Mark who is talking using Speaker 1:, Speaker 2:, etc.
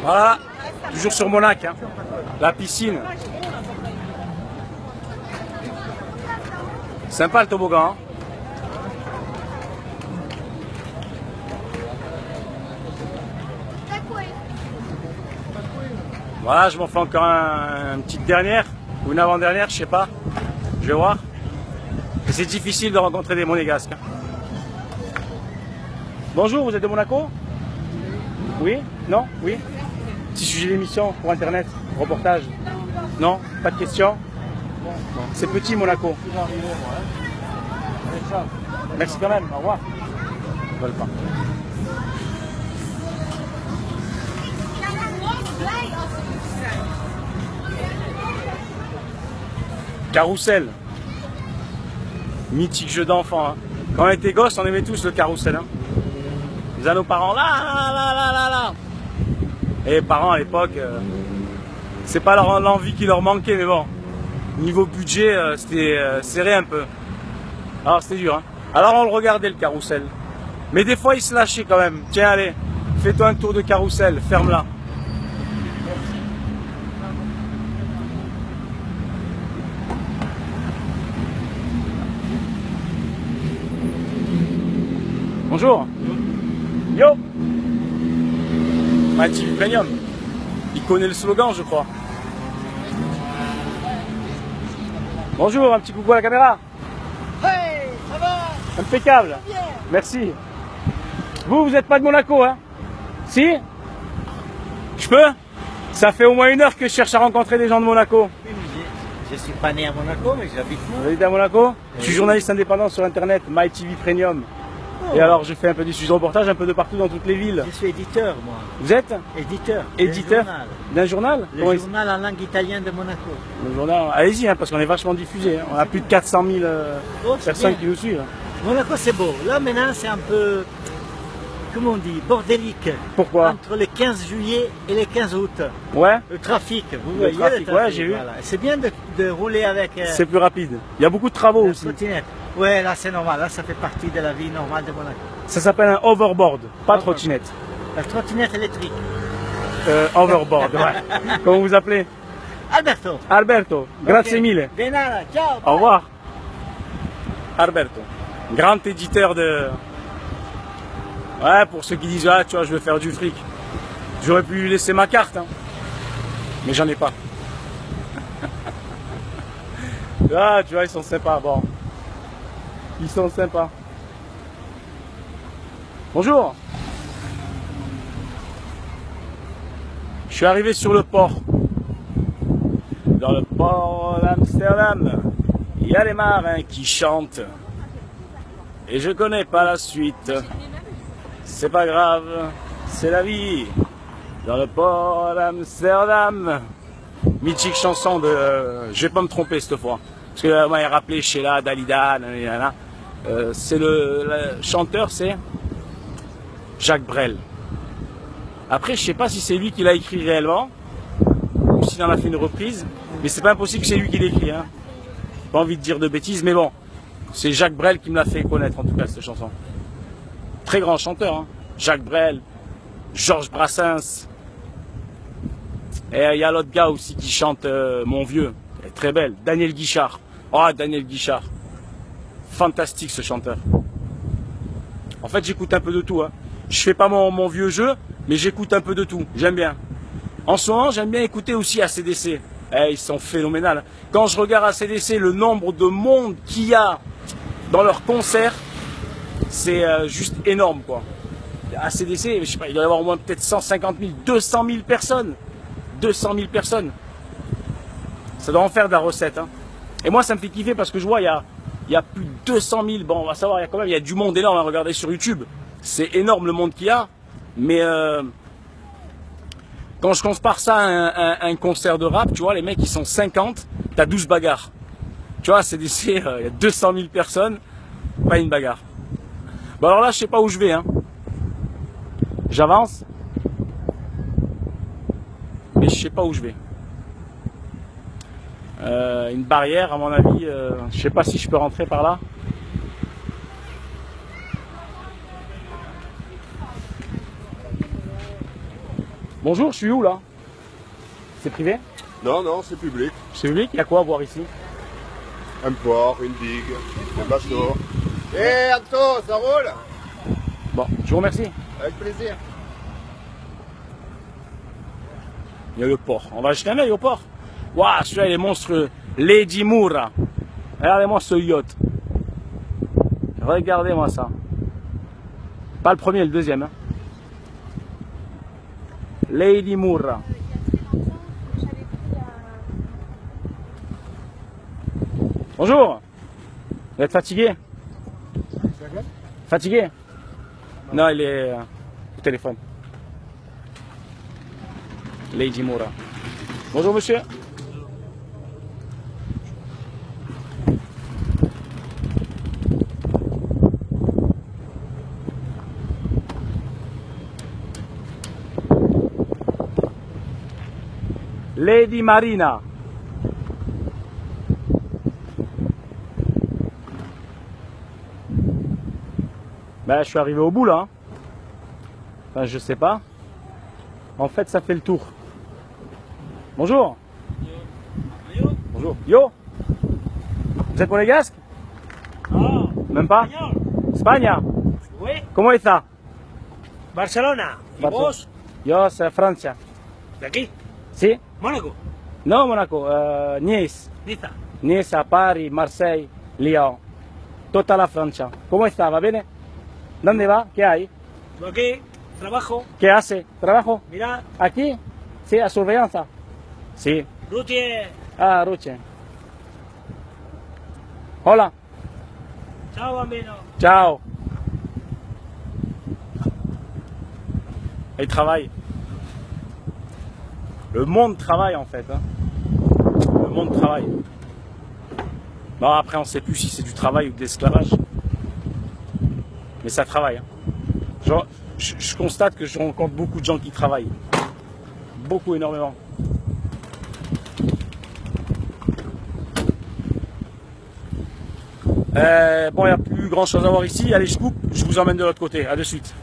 Speaker 1: Voilà, toujours sur Monac, hein. La piscine. Sympa le toboggan, hein. Voilà, je m'en fais encore une petite dernière, ou une avant-dernière, je sais pas. Je vais voir. C'est difficile de rencontrer des monégasques, hein. Bonjour, vous êtes de Monaco? Oui? Non? Oui? Petit sujet d'émission pour internet, reportage? Non? Pas de questions? C'est petit Monaco. Merci quand même, au revoir. Ils veulent pas. Carrousel. Mythique jeu d'enfant, hein. Quand on était gosse, on aimait tous le carrousel, hein. Nous à nos parents, là. Et les parents à l'époque, c'est pas l'envie qui leur manquait, mais bon, niveau budget, c'était serré un peu. Alors c'était dur, hein. Alors on le regardait le carrousel. Mais des fois il se lâchait quand même. Tiens, allez, fais-toi un tour de carrousel, ferme-la. Bonjour. Yo. MyTV Premium. Il connaît le slogan, je crois. Bonjour, un petit coucou à la caméra.
Speaker 2: Hey, ça va?
Speaker 1: Impeccable.
Speaker 2: Bien.
Speaker 1: Merci. Vous n'êtes pas de Monaco, hein? Si? Je peux? Ça fait au moins 1 heure que je cherche à rencontrer des gens de Monaco.
Speaker 2: Oui, mais je suis pas né à Monaco, mais j'habite
Speaker 1: Vous
Speaker 2: là.
Speaker 1: habitez à Monaco? Je suis journaliste indépendant sur internet, MyTV Premium. Et alors je fais un peu du sujet de reportage un peu de partout dans toutes les villes.
Speaker 2: Je suis éditeur, moi.
Speaker 1: Vous êtes?
Speaker 2: Éditeur.
Speaker 1: Éditeur d'un journal? Comment
Speaker 2: Le journal en langue italienne de Monaco.
Speaker 1: Le journal, allez-y, hein, parce qu'on est vachement diffusé. Hein. On a plus de 400 000
Speaker 2: c'est
Speaker 1: personnes
Speaker 2: bien.
Speaker 1: qui nous suivent.
Speaker 2: Monaco, c'est beau. Là, maintenant, c'est un peu, comment on dit, bordélique.
Speaker 1: Pourquoi?
Speaker 2: Entre le 15 juillet et le 15 août.
Speaker 1: Ouais,
Speaker 2: Le trafic, vous
Speaker 1: Le
Speaker 2: voyez
Speaker 1: trafic, ouais, j'ai vu.
Speaker 2: Voilà. C'est bien de rouler avec
Speaker 1: c'est plus rapide. Il y a beaucoup de travaux
Speaker 2: la
Speaker 1: aussi.
Speaker 2: trottinette. Ouais, là, c'est normal. Là, ça fait partie de la vie normale de Monaco.
Speaker 1: Ça s'appelle un overboard, pas
Speaker 2: Overboard.
Speaker 1: trottinette.
Speaker 2: La trottinette électrique.
Speaker 1: Overboard, ouais. Comment vous appelez?
Speaker 2: Alberto.
Speaker 1: Alberto, grazie mille.
Speaker 2: De nada, ciao.
Speaker 1: Au revoir. Alberto, grand éditeur de... Ouais, pour ceux qui disent, ah, tu vois, je veux faire du fric. J'aurais pu lui laisser ma carte, hein. Mais j'en ai pas. Ah, tu vois, ils sont sympas, bon. Ils sont sympas. Bonjour. Je suis arrivé sur le port. Dans le port d'Amsterdam, il y a les marins qui chantent. Et je connais pas la suite. C'est pas grave, c'est la vie. Dans le port d'Amsterdam. Mythique chanson de... je vais pas me tromper cette fois. Parce que moi, il a rappelé Sheila, Dalida, nanana. C'est le chanteur, c'est Jacques Brel. Après, je sais pas si c'est lui qui l'a écrit réellement ou s'il en a fait une reprise, mais c'est pas impossible que c'est lui qui l'écrit. Hein. Pas envie de dire de bêtises, mais bon, c'est Jacques Brel qui me l'a fait connaître en tout cas cette chanson. Très grand chanteur, hein. Jacques Brel, Georges Brassens. Et il y a l'autre gars aussi qui chante Mon Vieux, elle est très belle, Daniel Guichard. Oh, Daniel Guichard. Fantastique ce chanteur. En fait, j'écoute un peu de tout. Hein. Je fais pas mon vieux jeu, mais j'écoute un peu de tout. J'aime bien. En ce moment, j'aime bien écouter aussi AC/DC. Eh, ils sont phénoménales. Quand je regarde AC/DC, le nombre de monde qu'il y a dans leurs concerts, c'est juste énorme, quoi. AC/DC, je sais pas, il doit y avoir au moins peut-être 150 000, 200 000 personnes. 200 000 personnes. Ça doit en faire de la recette. Hein. Et moi, ça me fait kiffer parce que je vois, il y a plus de 200 000. Bon, on va savoir, il y a du monde énorme à regarder sur YouTube. C'est énorme le monde qu'il y a. Mais quand je compare ça à un concert de rap, tu vois, les mecs, ils sont 50, t'as 12 bagarres. Tu vois, il y a 200 000 personnes, pas une bagarre. Bon, alors là, je sais pas où je vais. Hein. J'avance. Mais je sais pas où je vais. Une barrière, à mon avis, je sais pas si je peux rentrer par là. Bonjour, je suis où là? C'est privé?
Speaker 3: Non, non, c'est public.
Speaker 1: C'est public? Il y a quoi à voir ici?
Speaker 3: Un port, une digue, un bateau. Hé, Anto, ça roule?
Speaker 1: Bon, je vous remercie.
Speaker 3: Avec plaisir.
Speaker 1: Il y a le port. On va jeter un œil au port. Waouh, celui-là il est monstrueux. Lady Moura. Regardez-moi ce yacht. Regardez-moi ça. Pas le premier, le deuxième. Hein. Lady Moura. Bonjour. Vous êtes fatigué? Fatigué? Non, il est au téléphone. Lady Moura. Bonjour monsieur. Lady Marina. Ben, je suis arrivé au bout là. Hein. Enfin, je sais pas. En fait, ça fait le tour. Bonjour.
Speaker 2: Yo.
Speaker 1: Bonjour. Yo. Vous êtes monégasque?
Speaker 2: Ah,
Speaker 1: Même pas?
Speaker 2: español.
Speaker 1: España.
Speaker 2: Oui.
Speaker 1: ¿Cómo está?
Speaker 2: Barcelona. ¿Y
Speaker 1: Barcelona.
Speaker 2: vos?
Speaker 1: Yo soy Francia.
Speaker 2: ¿De aquí?
Speaker 1: ¿Sí?
Speaker 2: Mónaco.
Speaker 1: No, Monaco. Nice.
Speaker 2: Niza.
Speaker 1: Nice, Paris, Marseille, Lyon. Tutta la Francia. ¿Cómo está? ¿Va bene? ¿Dónde va? ¿Qué hay?
Speaker 2: Yo aquí trabajo.
Speaker 1: ¿Qué hace? ¿Trabajo?
Speaker 2: Mira,
Speaker 1: ¿Aquí? Sí, a surveillance. Sí.
Speaker 2: Rutie.
Speaker 1: Ah, Ruche. Hola.
Speaker 2: Ciao bambino.
Speaker 1: Ciao. Il travaille. Le monde travaille en fait. Hein. Le monde travaille. Bon, après, on ne sait plus si c'est du travail ou de l'esclavage. Mais ça travaille. Hein. Genre, je constate que je rencontre beaucoup de gens qui travaillent. Beaucoup, énormément. Bon, il n'y a plus grand chose à voir ici. Allez, je coupe. Je vous emmène de l'autre côté. À de suite.